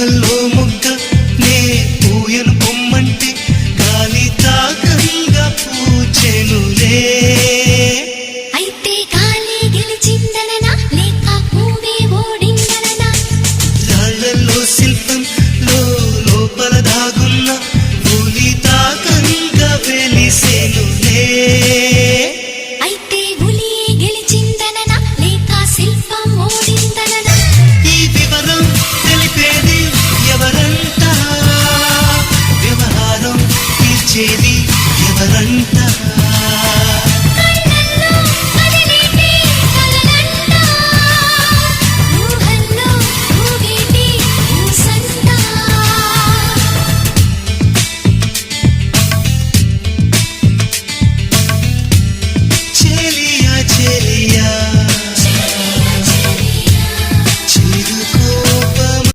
ప్రేమల్లో మొగ్గ నే పూయను పొమ్మంటే గాలి తాకంగా పూచెనులే. అయితే గాలి గెలిచిందననా లేక పువ్వే ఓడిందననా? రాళ్ళల్లో శిల్పం